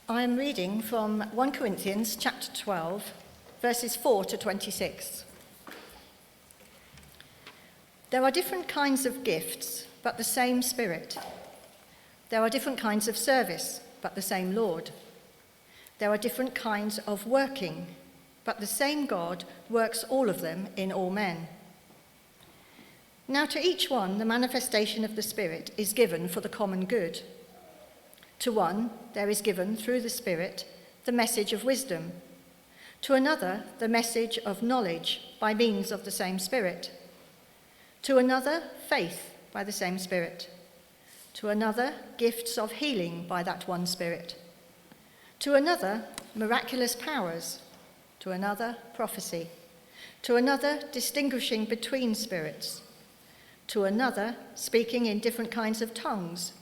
I am reading from 1 Corinthians chapter 12, verses 4 to 26. There are different kinds of gifts, but the same Spirit. There are different kinds of service, but the same Lord. There are different kinds of working, but the same God works all of them in all men. Now to each one the manifestation of the Spirit is given for the common good. To one there is given through the Spirit the message of wisdom, to another the message of knowledge by means of the same Spirit, to another faith by the same Spirit, to another gifts of healing by that one Spirit, to another miraculous powers, to another prophecy, to another distinguishing between spirits, to another speaking in different kinds of tongues,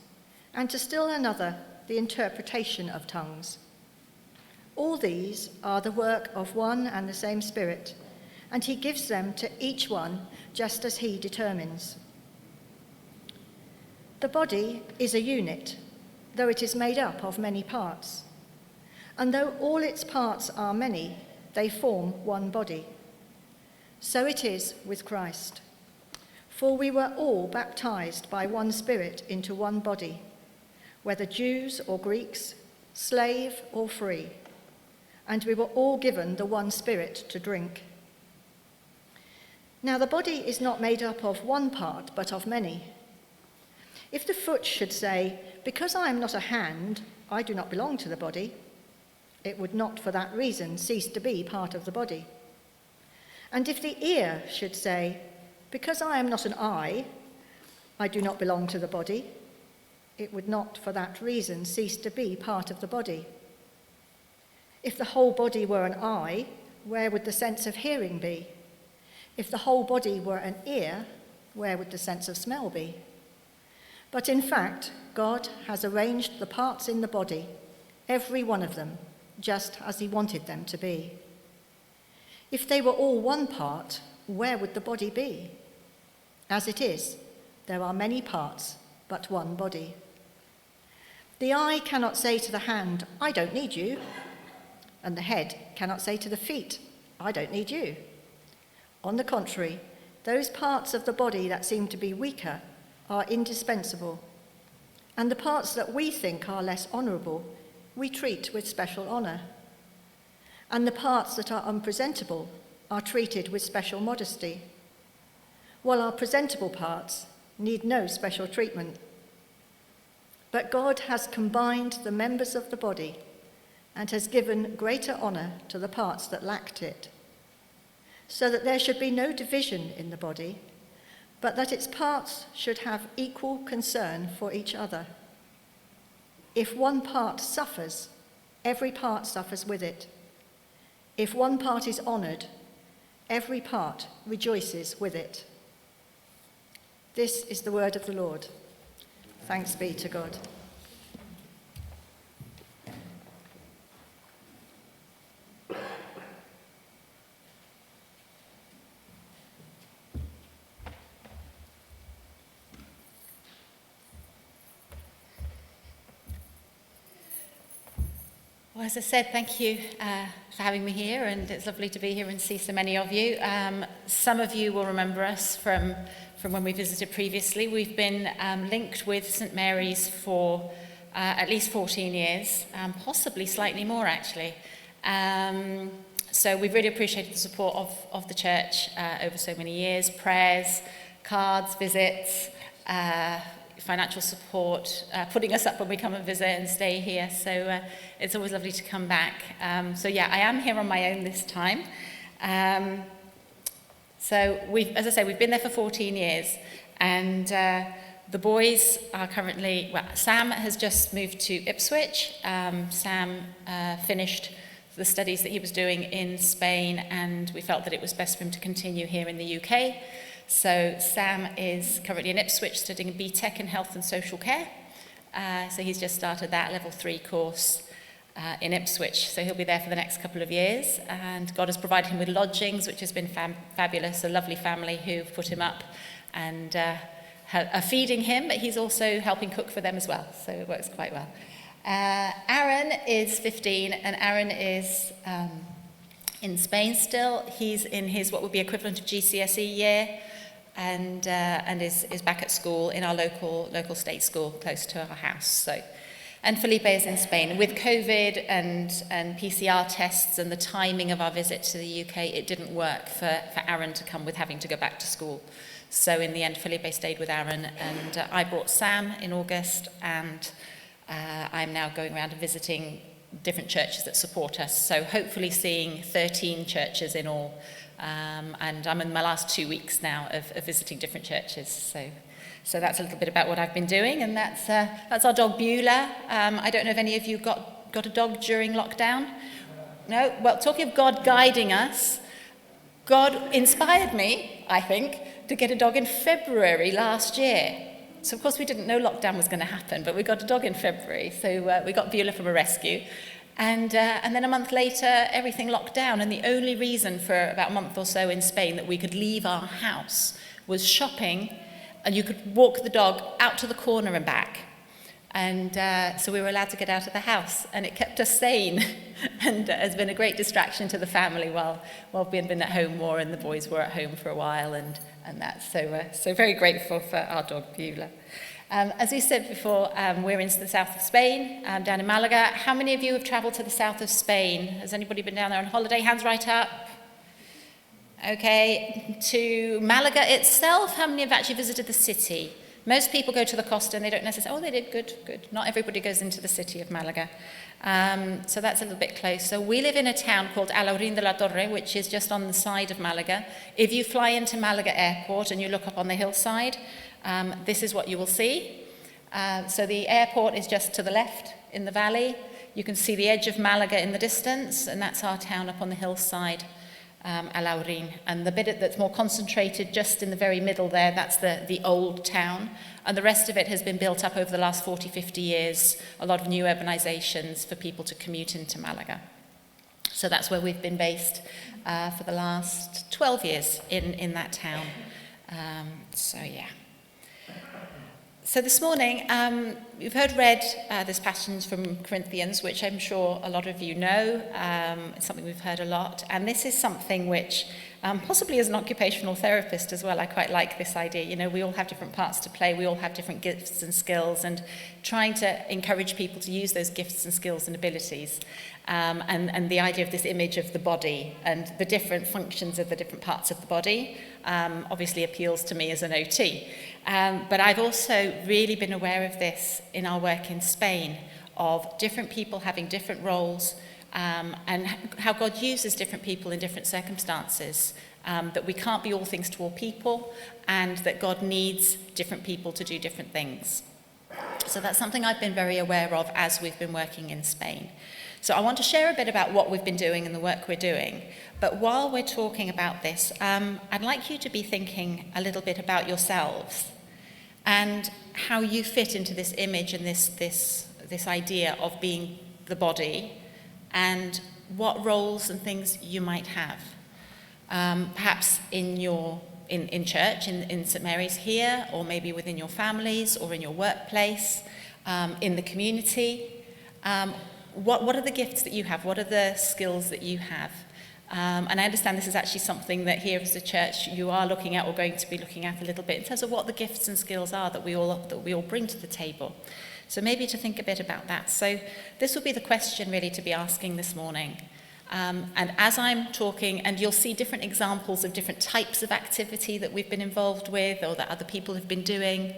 and to still another the interpretation of tongues. All these are the work of one and the same Spirit, and he gives them to each one just as he determines. The body is a unit, though it is made up of many parts. And though all its parts are many, they form one body. So it is with Christ. For we were all baptized by one Spirit into one body, whether Jews or Greeks, slave or free, and we were all given the one Spirit to drink. Now the body is not made up of one part, but of many. If the foot should say, "Because I am not a hand, I do not belong to the body," it would not for that reason cease to be part of the body. And if the ear should say, "Because I am not an eye, I do not belong to the body," it would not for that reason cease to be part of the body. If the whole body were an eye, where would the sense of hearing be? If the whole body were an ear, where would the sense of smell be? But in fact, God has arranged the parts in the body, every one of them, just as he wanted them to be. If they were all one part, where would the body be? As it is, there are many parts, but one body. The eye cannot say to the hand, "I don't need you," and the head cannot say to the feet, "I don't need you." On the contrary, those parts of the body that seem to be weaker are indispensable, and the parts that we think are less honourable we treat with special honour, and the parts that are unpresentable are treated with special modesty, while our presentable parts need no special treatment. But God has combined the members of the body and has given greater honour to the parts that lacked it, so that there should be no division in the body, but that its parts should have equal concern for each other. If one part suffers, every part suffers with it. If one part is honoured, every part rejoices with it. This is the word of the Lord. Thanks be to God. Well, as I said, thank you for having me here, and it's lovely to be here and see so many of you. Some of you will remember us from when we visited previously. We've been linked with St Mary's for at least 14 years, possibly slightly more actually. So we've really appreciated the support of the church over so many years, prayers, cards, visits, financial support, putting us up when we come and visit and stay here. So it's always lovely to come back. So yeah, I am here on my own this time. So as I say, we've been there for 14 years, and the boys are currently, Sam has just moved to Ipswich. Sam finished the studies that he was doing in Spain, and we felt that it was best for him to continue here in the UK. So Sam is currently in Ipswich studying a BTEC in Health and Social Care. So he's just started that level 3 course in Ipswich. So he'll be there for the next couple of years. And God has provided him with lodgings, which has been fabulous. A lovely family who've put him up and are feeding him, but he's also helping cook for them as well. So it works quite well. Aaron is 15, and Aaron is in Spain still. He's in his what would be equivalent of GCSE year, and is back at school in our local state school close to our house. So, and Felipe is in Spain. With COVID and PCR tests and the timing of our visit to the UK, it didn't work for Aaron to come with having to go back to school. So in the end, Felipe stayed with Aaron, and I brought Sam in August, and I'm now going around and visiting different churches that support us. So hopefully seeing 13 churches in all. And I'm in my last 2 weeks now of visiting different churches. So that's a little bit about what I've been doing, and that's our dog Beulah. I don't know if any of you got a dog during lockdown. No? Well, talking of God guiding us, God inspired me, I think, to get a dog in February last year. So of course we didn't know lockdown was going to happen, but we got a dog in February. So we got Beulah from a rescue. And then a month later, everything locked down. And the only reason for about a month or so in Spain that we could leave our house was shopping, and you could walk the dog out to the corner and back. And so we were allowed to get out of the house, and it kept us sane and has been a great distraction to the family while we've been at home more and the boys were at home for a while and that. So very grateful for our dog Beulah. As we said before, we're in the south of Spain, down in Malaga. How many of you have travelled to the south of Spain? Has anybody been down there on holiday? Hands right up. Okay, to Malaga itself, how many have actually visited the city? Most people go to the Costa and they don't necessarily, they did, good. Not everybody goes into the city of Malaga. So that's a little bit close. So we live in a town called Alhaurín de la Torre, which is just on the side of Malaga. If you fly into Malaga Airport and you look up on the hillside, this is what you will see. So the airport is just to the left in the valley. You can see the edge of Malaga in the distance, and that's our town up on the hillside. Alhaurín, and the bit that's more concentrated just in the very middle there, that's the old town, and the rest of it has been built up over the last 40-50 years, a lot of new urbanizations for people to commute into Malaga. So that's where we've been based for the last 12 years in that town. So this morning, you've heard read this passage from Corinthians, which I'm sure a lot of you know. It's something we've heard a lot. And this is something which, possibly as an occupational therapist as well, I quite like this idea. You know, we all have different parts to play. We all have different gifts and skills. And trying to encourage people to use those gifts and skills and abilities. And the idea of this image of the body and the different functions of the different parts of the body obviously appeals to me as an OT. But I've also really been aware of this in our work in Spain, of different people having different roles and how God uses different people in different circumstances, that we can't be all things to all people, and that God needs different people to do different things. So that's something I've been very aware of as we've been working in Spain. So I want to share a bit about what we've been doing and the work we're doing. But while we're talking about this, I'd like you to be thinking a little bit about yourselves and how you fit into this image and this idea of being the body, and what roles and things you might have. Perhaps in church, in St. Mary's here, or maybe within your families, or in your workplace, in the community. What are the gifts that you have? What are the skills that you have? And I understand this is actually something that here as a church you are looking at, or going to be looking at a little bit, in terms of what the gifts and skills are that we all bring to the table. So maybe to think a bit about that. So this will be the question really to be asking this morning. And as I'm talking, and you'll see different examples of different types of activity that we've been involved with, or that other people have been doing.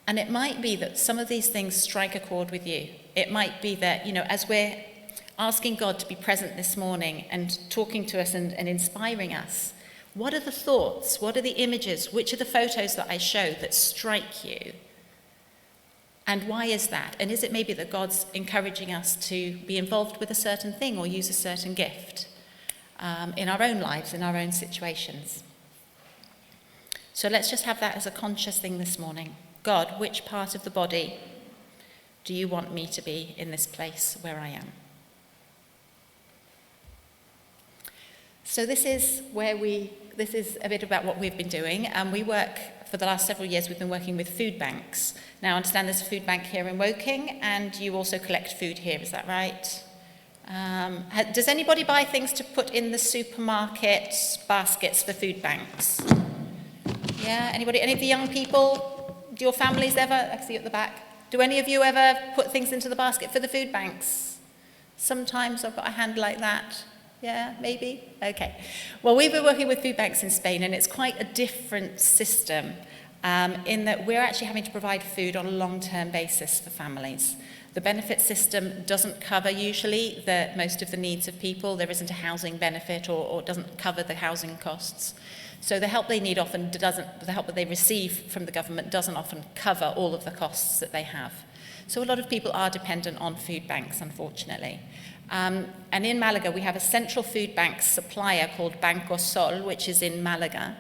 And it might be that some of these things strike a chord with you. It might be that, as we're asking God to be present this morning and talking to us and inspiring us, what are the thoughts? What are the images? Which are the photos that I show that strike you? And why is that? And is it maybe that God's encouraging us to be involved with a certain thing or use a certain gift in our own lives, in our own situations? So let's just have that as a conscious thing this morning. God, which part of the body do you want me to be in this place where I am? So this is a bit about what we've been doing. We work for the last several years, we've been working with food banks. Now, I understand there's a food bank here in Woking, and you also collect food here, is that right? Does anybody buy things to put in the supermarket baskets for food banks? Yeah, anybody? Any of the young people? Do your families ever? I see you at the back. Do any of you ever put things into the basket for the food banks? Sometimes I've got a hand like that. Yeah, maybe? Okay. Well, we've been working with food banks in Spain, and it's quite a different system in that we're actually having to provide food on a long-term basis for families. The benefit system doesn't cover usually most of the needs of people. There isn't a housing benefit or doesn't cover the housing costs. So the help they need often doesn't, the help that they receive from the government doesn't often cover all of the costs that they have. So a lot of people are dependent on food banks, unfortunately. And in Malaga, we have a central food bank supplier called Banco Sol, which is in Malaga.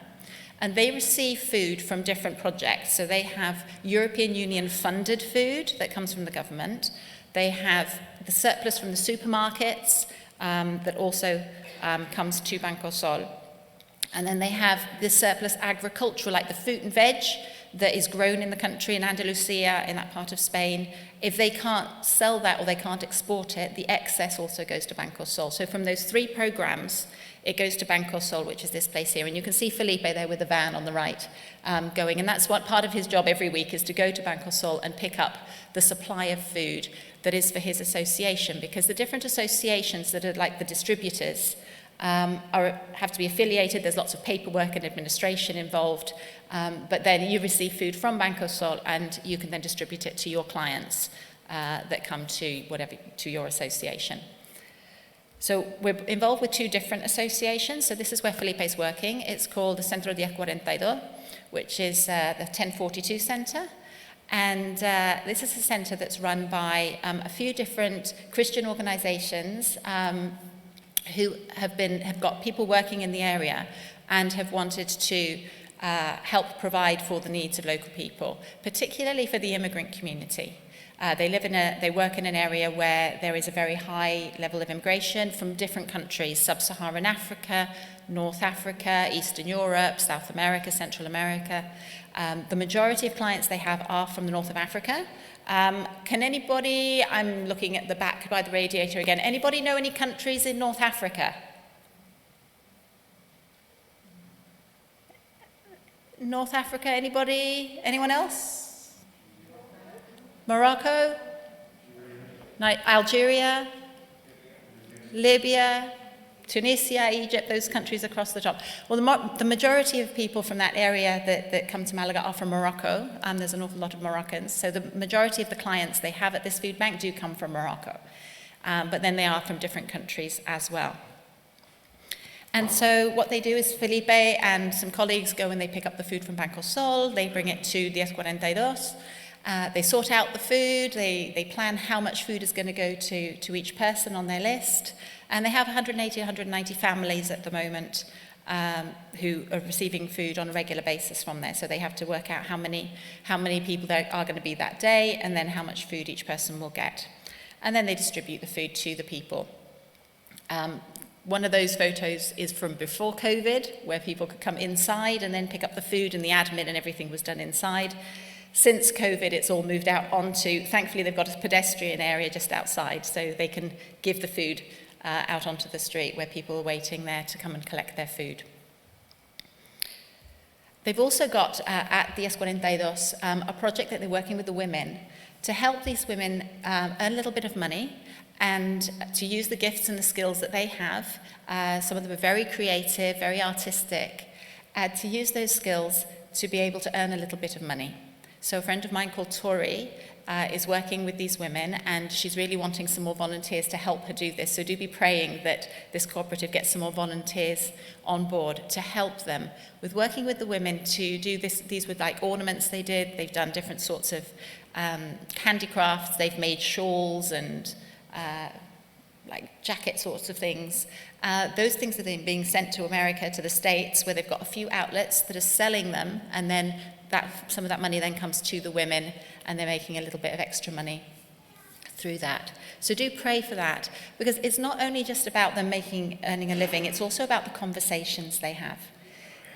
And they receive food from different projects. So they have European Union funded food that comes from the government. They have the surplus from the supermarkets that also comes to Banco Sol. And then they have the surplus agricultural, like the fruit and veg that is grown in the country, in Andalusia, in that part of Spain. If they can't sell that or they can't export it, the excess also goes to Banco Sol. So from those 3 programs, it goes to Banco Sol, which is this place here. And you can see Felipe there with the van on the right going. And that's what part of his job every week is, to go to Banco Sol and pick up the supply of food that is for his association. Because the different associations that are like the distributors have to be affiliated. There's lots of paperwork and administration involved. But then you receive food from Banco Sol, and you can then distribute it to your clients that come to your association. So we're involved with 2 different associations. So this is where Felipe's working. It's called the Centro 1042, which is the 1042 Centre. And this is a centre that's run by a few different Christian organisations who have got people working in the area and have wanted to help provide for the needs of local people, particularly for the immigrant community. They work in an area where there is a very high level of immigration from different countries: Sub-Saharan Africa, North Africa, Eastern Europe, South America, Central America. The majority of clients they have are from the north of Africa. Can anybody, I'm looking at the back by the radiator again, anybody know any countries in North Africa? North Africa, anybody? Anyone else? Morocco? Algeria? Libya? Tunisia, Egypt, those countries across the top. Well, the majority of people from that area that come to Malaga are from Morocco. There's an awful lot of Moroccans. So the majority of the clients they have at this food bank do come from Morocco. But then they are from different countries as well. And so what they do is Felipe and some colleagues go and they pick up the food from Banco Sol. They bring it to 1042. They sort out the food. They plan how much food is going to go to each person on their list. And they have 180, 190 families at the moment who are receiving food on a regular basis from there. So they have to work out how many people there are going to be that day, and then how much food each person will get. And then they distribute the food to the people. One of those photos is from before COVID, where people could come inside and then pick up the food, and the admin and everything was done inside. Since COVID, it's all moved out onto, thankfully they've got a pedestrian area just outside, so they can give the food out onto the street where people are waiting there to come and collect their food. They've also got at the 1042 a project that they're working with the women to help these women earn a little bit of money and to use the gifts and the skills that they have. Some of them are very creative, very artistic, to use those skills to be able to earn a little bit of money. So a friend of mine called Tori is working with these women, and she's really wanting some more volunteers to help her do this. So do be praying that this cooperative gets some more volunteers on board to help them with working with the women to do this. These were like ornaments they did. They've done different sorts of handicrafts. They've made shawls and like jacket sorts of things. Those things are then being sent to America, to the States, where they've got a few outlets that are selling them, and then some of that money then comes to the women, and they're making a little bit of extra money through that. So do pray for that, because it's not only just about them earning a living, it's also about the conversations they have.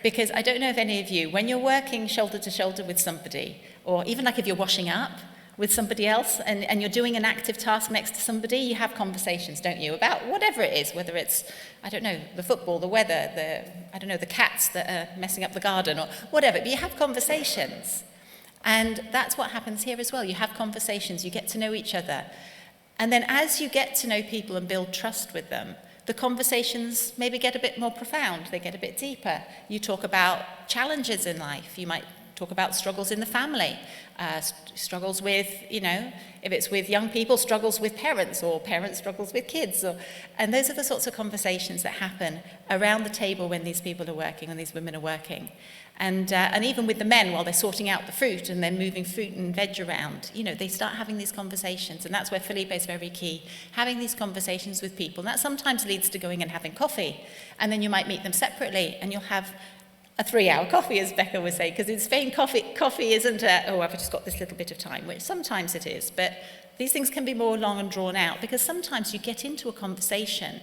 Because I don't know if any of you, when you're working shoulder to shoulder with somebody, or even like if you're washing up with somebody else and you're doing an active task next to somebody, you have conversations, don't you, about whatever it is, whether it's, I don't know, the football, the weather, the cats that are messing up the garden or whatever, but you have conversations. And that's what happens here as well. You have conversations, you get to know each other. And then as you get to know people and build trust with them, the conversations maybe get a bit more profound, they get a bit deeper. You talk about challenges in life, you might talk about struggles in the family, struggles with, if it's with young people, struggles with parents, or parents struggles with kids. And those are the sorts of conversations that happen around the table when these people are working, when these women are working. And even with the men, while they're sorting out the fruit and then moving fruit and veg around, they start having these conversations. And that's where Felipe is very key, having these conversations with people. And that sometimes leads to going and having coffee. And then you might meet them separately, and you'll have a 3-hour coffee, as Becca would say, because in Spain, coffee isn't I've just got this little bit of time, which sometimes it is, but these things can be more long and drawn out, because sometimes you get into a conversation,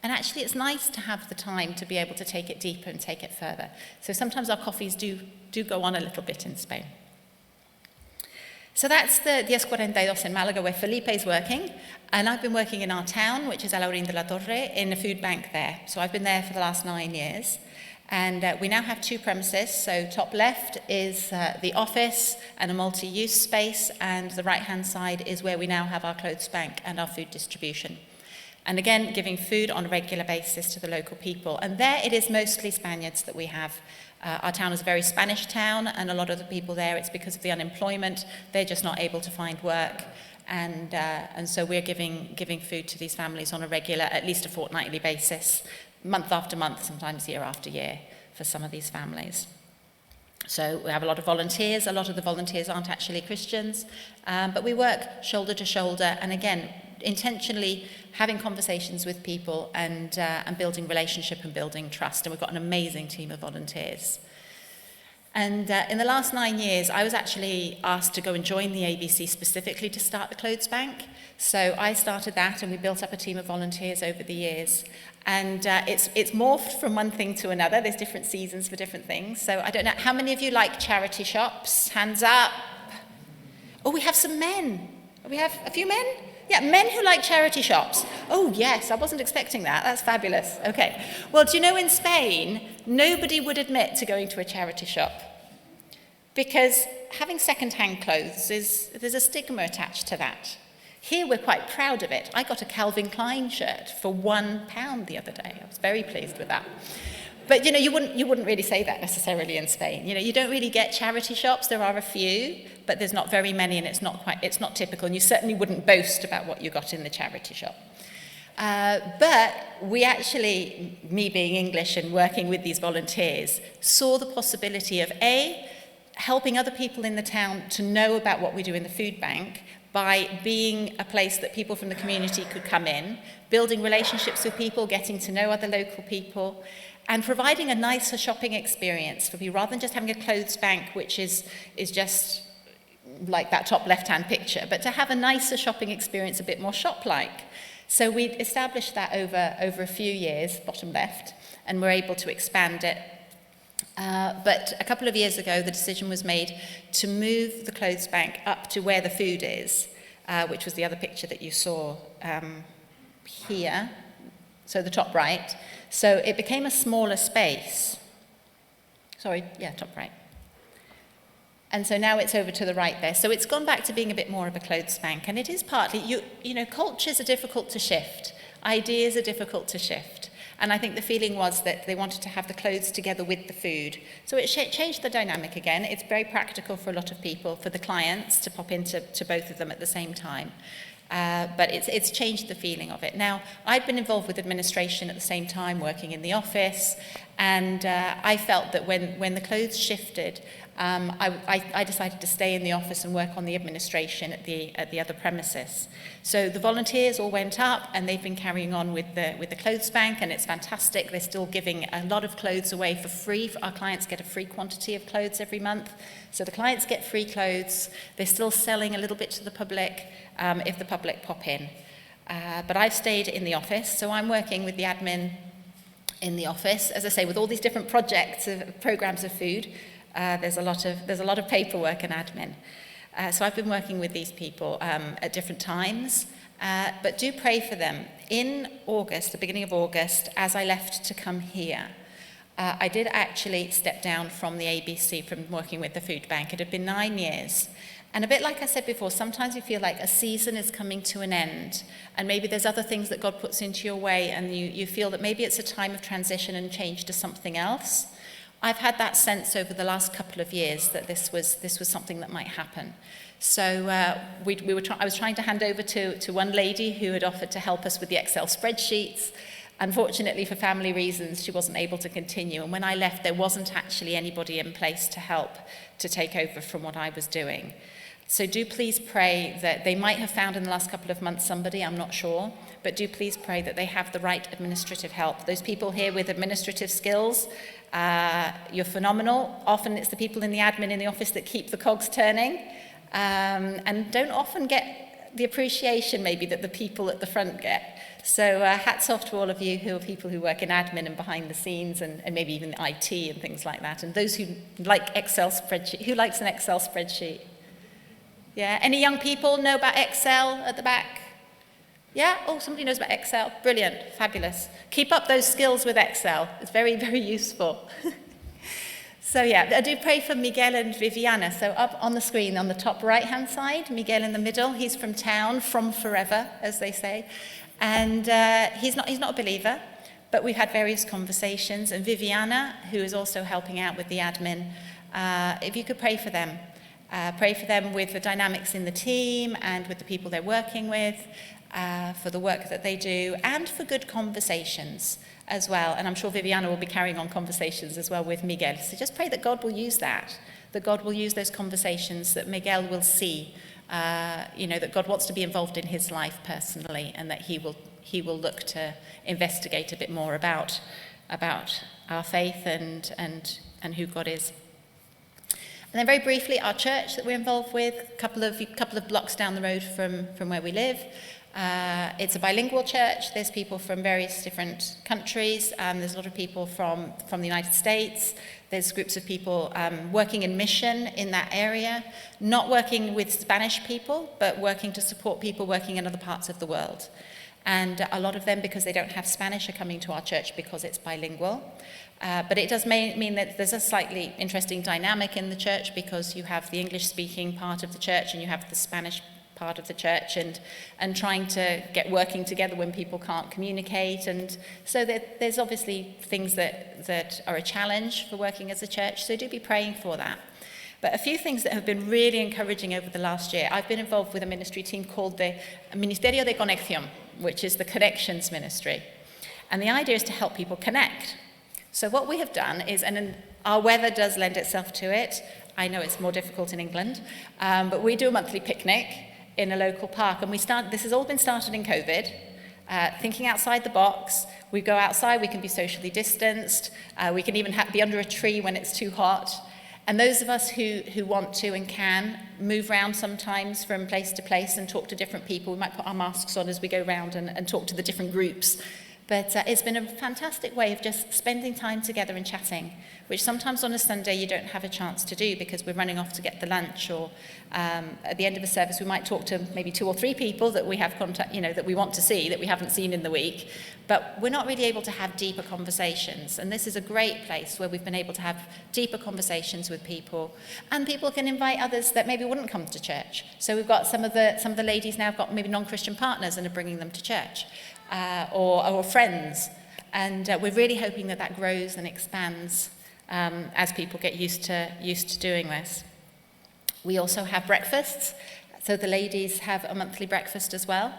and actually it's nice to have the time to be able to take it deeper and take it further. So sometimes our coffees do go on a little bit in Spain. So that's the 1042 in Malaga, where Felipe is working, and I've been working in our town, which is Alaurín de la Torre, in a food bank there. So I've been there for the last 9 years. And we now have 2 premises. So top left is the office and a multi-use space, and the right-hand side is where we now have our clothes bank and our food distribution. And again, giving food on a regular basis to the local people. And there it is mostly Spaniards that we have. Our town is a very Spanish town, and a lot of the people there, it's because of the unemployment, they're just not able to find work. And so we're giving food to these families on a regular, at least a fortnightly basis, month after month, sometimes year after year, for some of these families. So we have a lot of volunteers. A lot of the volunteers aren't actually Christians, but we work shoulder to shoulder, and again, intentionally having conversations with people and building relationship and building trust. And we've got an amazing team of volunteers. And in the last 9 years, I was actually asked to go and join the ABC specifically to start the Clothes Bank. So I started that, and we built up a team of volunteers over the years. And it's morphed from one thing to another. There's different seasons for different things. So I don't know, how many of you like charity shops? Hands up. Oh, we have some men. We have a few men? Yeah, men who like charity shops. Oh, yes, I wasn't expecting that. That's fabulous. Okay. Well, do you know, in Spain, nobody would admit to going to a charity shop, because having second-hand clothes, there's a stigma attached to that. Here, we're quite proud of it. I got a Calvin Klein shirt for £1 the other day. I was very pleased with that. But, you wouldn't really say that necessarily in Spain. You don't really get charity shops. There are a few, but there's not very many, and it's not typical. And you certainly wouldn't boast about what you got in the charity shop. But we actually, me being English and working with these volunteers, saw the possibility of helping other people in the town to know about what we do in the food bank by being a place that people from the community could come in, building relationships with people, getting to know other local people, and providing a nicer shopping experience for people, rather than just having a clothes bank, which is just like that top left-hand picture, but to have a nicer shopping experience, a bit more shop-like. So we established that over a few years, bottom left, and we're able to expand it. But a couple of years ago, the decision was made to move the clothes bank up to where the food is, which was the other picture that you saw here, so the top right. So it became a smaller space. Top right. And so now it's over to the right there. So it's gone back to being a bit more of a clothes bank. And it is partly, cultures are difficult to shift. Ideas are difficult to shift. And I think the feeling was that they wanted to have the clothes together with the food. So it changed the dynamic again. It's very practical for a lot of people, for the clients to pop into both of them at the same time. But it's changed the feeling of it. Now, I'd been involved with administration at the same time, working in the office, and I felt that when the clothes shifted, I decided to stay in the office and work on the administration at the other premises. So the volunteers all went up, and they've been carrying on with the clothes bank, and it's fantastic. They're still giving a lot of clothes away for free. Our clients get a free quantity of clothes every month. So the clients get free clothes. They're still selling a little bit to the public if the public pop in. But I've stayed in the office, so I'm working with the admin in the office. As I say, with all these different projects, programs of food, there's a lot of paperwork and admin. So I've been working with these people at different times, but do pray for them. In August, the beginning of August, as I left to come here, I did actually step down from the ABC, from working with the food bank. It had been 9 years. And a bit like I said before, sometimes you feel like a season is coming to an end, and maybe there's other things that God puts into your way, and you feel that maybe it's a time of transition and change to something else. I've had that sense over the last couple of years that this was something that might happen. So I was trying to hand over to one lady who had offered to help us with the Excel spreadsheets. Unfortunately, for family reasons, she wasn't able to continue. And when I left, there wasn't actually anybody in place to help to take over from what I was doing. So do please pray that they might have found in the last couple of months somebody, I'm not sure, but do please pray that they have the right administrative help. Those people here with administrative skills, you're phenomenal. Often it's the people in the admin in the office that keep the cogs turning, and don't often get the appreciation maybe that the people at the front get. So hats off to all of you who are people who work in admin and behind the scenes, and maybe even IT and things like that. And those who like Excel spreadsheet, who likes an Excel spreadsheet? Yeah, any young people know about Excel at the back? Yeah? Oh, somebody knows about Excel. Brilliant, fabulous. Keep up those skills with Excel. It's very, very useful. So yeah, I do pray for Miguel and Viviana. So up on the screen, on the top right-hand side, Miguel in the middle. He's from town, from forever, as they say. And he's not a believer, but we've had various conversations. And Viviana, who is also helping out with the admin, if you could pray for them. Pray for them with the dynamics in the team and with the people they're working with, for the work that they do, and for good conversations as well. And I'm sure Viviana will be carrying on conversations as well with Miguel. So just pray that God will use that God will use those conversations, that Miguel will see, that God wants to be involved in his life personally, and that he will look to investigate a bit more about our faith and who God is. And then very briefly, our church that we're involved with, a couple of blocks down the road from where we live. It's a bilingual church. There's people from various different countries. There's a lot of people from the United States. There's groups of people working in mission in that area, not working with Spanish people, but working to support people working in other parts of the world. And a lot of them, because they don't have Spanish, are coming to our church because it's bilingual. But it does mean that there's a slightly interesting dynamic in the church, because you have the English-speaking part of the church and you have the Spanish part of the church, and trying to get working together when people can't communicate. And so there's obviously things that are a challenge for working as a church, so do be praying for that. But a few things that have been really encouraging over the last year. I've been involved with a ministry team called the Ministerio de Conexión, which is the Connections Ministry. And the idea is to help people connect. So what we have done is, and our weather does lend itself to it, I know it's more difficult in England, but we do a monthly picnic in a local park. And this has all been started in COVID, thinking outside the box. We go outside, we can be socially distanced, we can even be under a tree when it's too hot. And those of us who want to and can move around sometimes from place to place and talk to different people. We might put our masks on as we go around and talk to the different groups. But it's been a fantastic way of just spending time together and chatting, which sometimes on a Sunday you don't have a chance to do because we're running off to get the lunch, or at the end of a service we might talk to maybe 2 or 3 people that we have contact, that we want to see, that we haven't seen in the week. But we're not really able to have deeper conversations. And this is a great place where we've been able to have deeper conversations with people. And people can invite others that maybe wouldn't come to church. So we've got some of the ladies now have got maybe non-Christian partners and are bringing them to church. Or friends, and we're really hoping that grows and expands as people get used to doing this. We also have breakfasts, so the ladies have a monthly breakfast as well,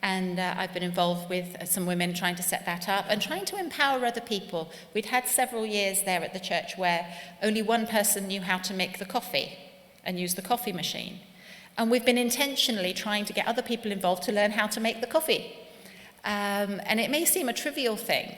and I've been involved with some women trying to set that up and trying to empower other people. We'd had several years there at the church where only one person knew how to make the coffee and use the coffee machine, and we've been intentionally trying to get other people involved to learn how to make the coffee. And it may seem a trivial thing,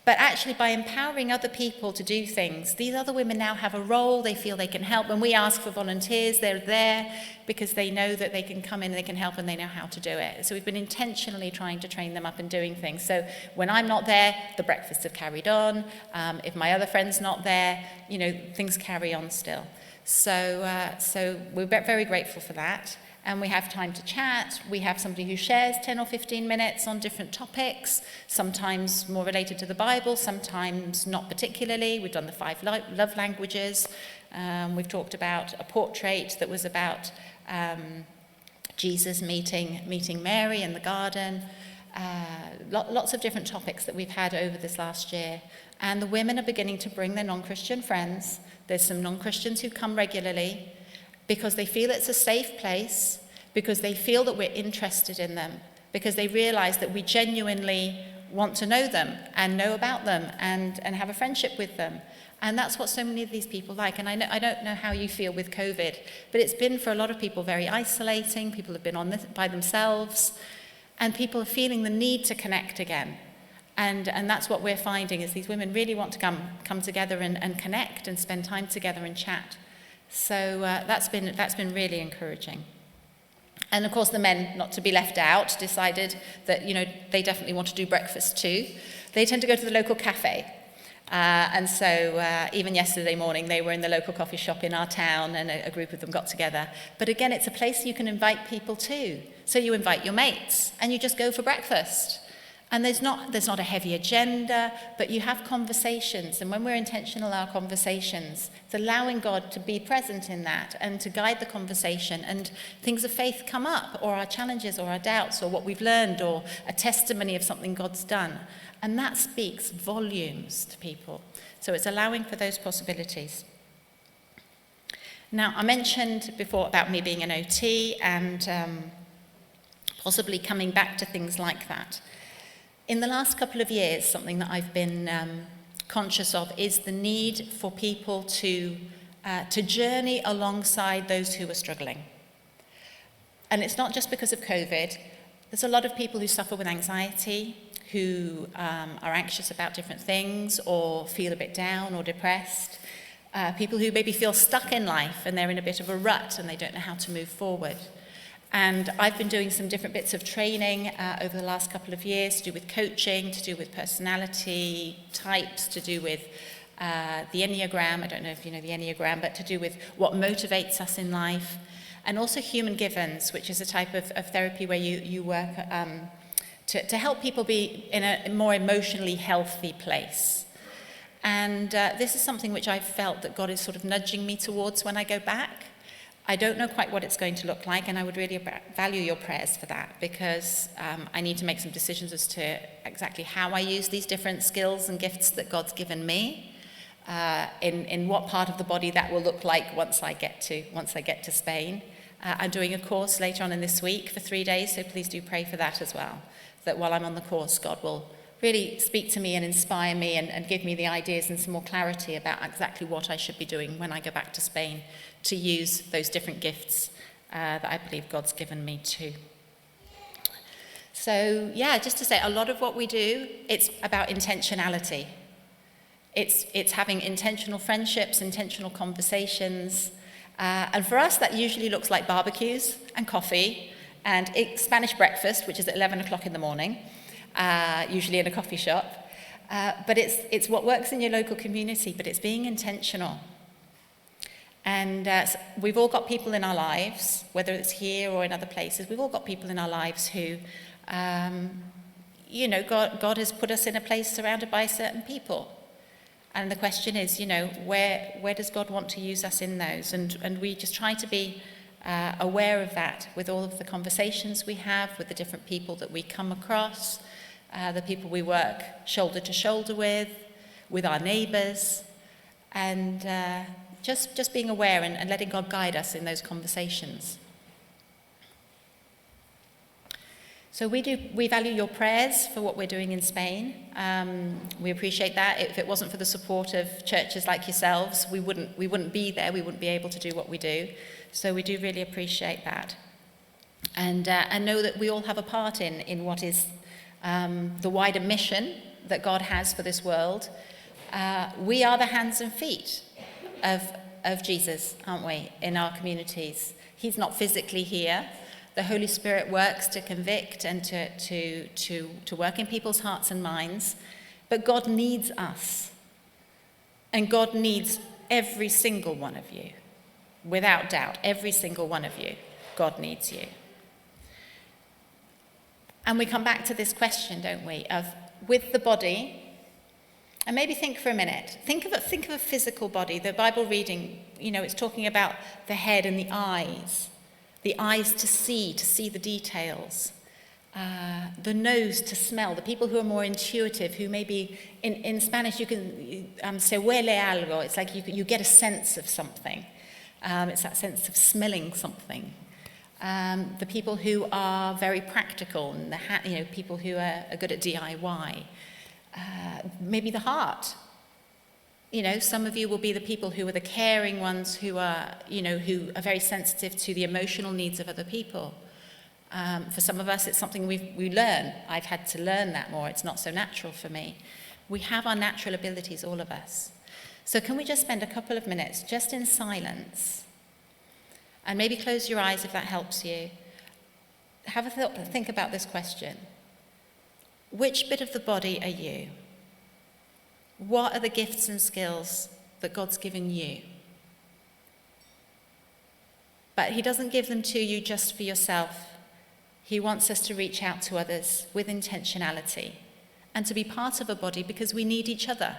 But actually, by empowering other people to do things, these other women now have a role. They feel they can help. When we ask for volunteers, they're there because they know that they can come in and they can help and they know how to do it. So we've been intentionally trying to train them up and doing things. So when I'm not there, the breakfasts have carried on. If my other friend's not there, things carry on still. So we're very grateful for that. And we have time to chat. We have somebody who shares 10 or 15 minutes on different topics, sometimes more related to the Bible, sometimes not particularly. We've done the 5 love languages. We've talked about a portrait that was about Jesus meeting Mary in the garden. Lots of different topics that we've had over this last year. And the women are beginning to bring their non-Christian friends. There's some non-Christians who come regularly, because they feel it's a safe place, because they feel that we're interested in them, because they realize that we genuinely want to know them and know about them and have a friendship with them. And that's what so many of these people like. And I don't know how you feel with COVID, but it's been for a lot of people very isolating. People have been on this by themselves, and people are feeling the need to connect again. And that's what we're finding, is these women really want to come together and connect and spend time together and chat. So that's been really encouraging. And of course the men, not to be left out, decided that they definitely want to do breakfast too. They tend to go to the local cafe. And so even yesterday morning they were in the local coffee shop in our town, and a group of them got together. But again, it's a place you can invite people to. So you invite your mates and you just go for breakfast. And there's not a heavy agenda, but you have conversations. And when we're intentional in our conversations, it's allowing God to be present in that and to guide the conversation. And things of faith come up, or our challenges or our doubts or what we've learned, or a testimony of something God's done. And that speaks volumes to people. So it's allowing for those possibilities. Now, I mentioned before about me being an OT and possibly coming back to things like that. In the last couple of years, something that I've been conscious of is the need for people to journey alongside those who are struggling. And it's not just because of COVID. There's a lot of people who suffer with anxiety, who are anxious about different things, or feel a bit down or depressed. People who maybe feel stuck in life and they're in a bit of a rut and they don't know how to move forward. And I've been doing some different bits of training over the last couple of years to do with coaching, to do with personality types, to do with the Enneagram. I don't know if you know the Enneagram, but to do with what motivates us in life. And also Human Givens, which is a type of therapy where you work to help people be in a more emotionally healthy place. And this is something which I've felt that God is sort of nudging me towards when I go back. I don't know quite what it's going to look like, and I would really value your prayers for that, because I need to make some decisions as to exactly how I use these different skills and gifts that God's given me, in what part of the body that will look like once I get to Spain. I'm doing a course later on in this week for 3 days, so please do pray for that as well, that while I'm on the course, God will really speak to me and inspire me and give me the ideas and some more clarity about exactly what I should be doing when I go back to Spain to use those different gifts that I believe God's given me too. So yeah, just to say, a lot of what we do, it's about intentionality. It's having intentional friendships, intentional conversations. And for us, that usually looks like barbecues and coffee and Spanish breakfast, which is at 11 o'clock in the morning. Usually in a coffee shop, but it's what works in your local community, but it's being intentional. And so we've all got people in our lives, whether it's here or in other places, we've all got people in our lives who, God has put us in a place surrounded by certain people. And the question is, where does God want to use us in those? And we just try to be aware of that with all of the conversations we have, with the different people that we come across, the people we work shoulder to shoulder with our neighbours, and just being aware and letting God guide us in those conversations. So we value your prayers for what we're doing in Spain. We appreciate that. If it wasn't for the support of churches like yourselves, we wouldn't be there. We wouldn't be able to do what we do. So we do really appreciate that, and know that we all have a part in what is the wider mission that God has for this world, we are the hands and feet of Jesus, aren't we, in our communities? He's not physically here. The Holy Spirit works to convict and to work in people's hearts and minds. But God needs us. And God needs every single one of you. Without doubt, every single one of you. God needs you. And we come back to this question, don't we, of with the body, and maybe think for a minute. Think of a physical body. The Bible reading, it's talking about the head and the eyes to see the details, the nose to smell. The people who are more intuitive, who maybe in Spanish you can say huele algo. It's like you get a sense of something. It's that sense of smelling something. The people who are very practical, and people who are good at DIY. Maybe the heart. Some of you will be the people who are the caring ones, who are very sensitive to the emotional needs of other people. For some of us, it's something we learn. I've had to learn that more. It's not so natural for me. We have our natural abilities, all of us. So can we just spend a couple of minutes just in silence, and maybe close your eyes if that helps you. Have a think about this question. Which bit of the body are you? What are the gifts and skills that God's given you? But he doesn't give them to you just for yourself. He wants us to reach out to others with intentionality and to be part of a body because we need each other.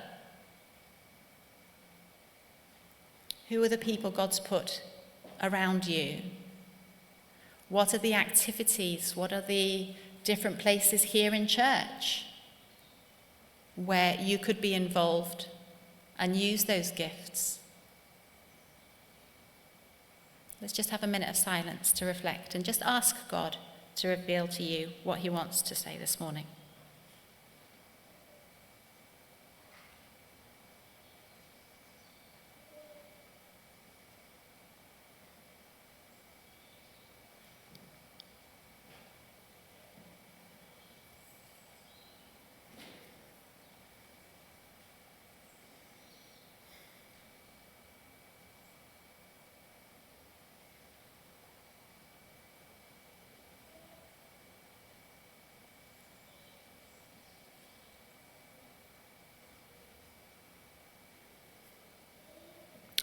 Who are the people God's put around you? What are the activities? What are the different places here in church where you could be involved and use those gifts? Let's just have a minute of silence to reflect and just ask God to reveal to you what he wants to say this morning.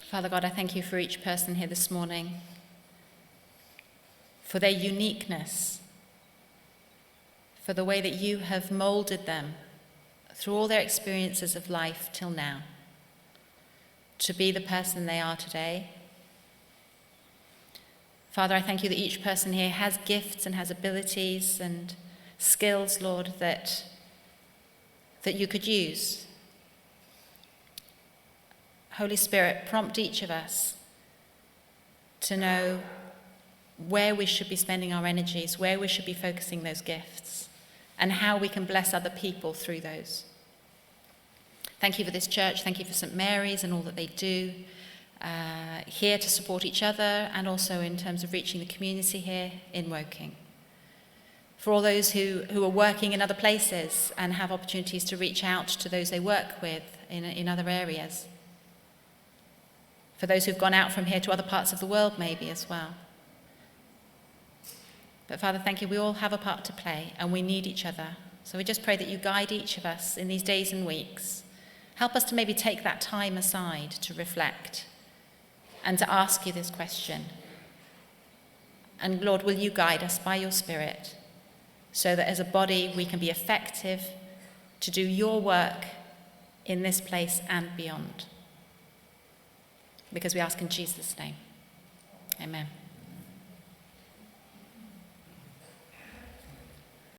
Father God, I thank you for each person here this morning, for their uniqueness, for the way that you have molded them through all their experiences of life till now, to be the person they are today. Father, I thank you that each person here has gifts and has abilities and skills, Lord, that you could use. Holy Spirit, prompt each of us to know where we should be spending our energies, where we should be focusing those gifts, and how we can bless other people through those. Thank you for this church. Thank you for St. Mary's and all that they do here to support each other, and also in terms of reaching the community here in Woking. For all those who are working in other places and have opportunities to reach out to those they work with in other areas. For those who've gone out from here to other parts of the world maybe as well. But Father, thank you, we all have a part to play and we need each other. So we just pray that you guide each of us in these days and weeks. Help us to maybe take that time aside to reflect and to ask you this question. And Lord, will you guide us by your Spirit so that as a body we can be effective to do your work in this place and beyond. Because we ask in Jesus' name. Amen.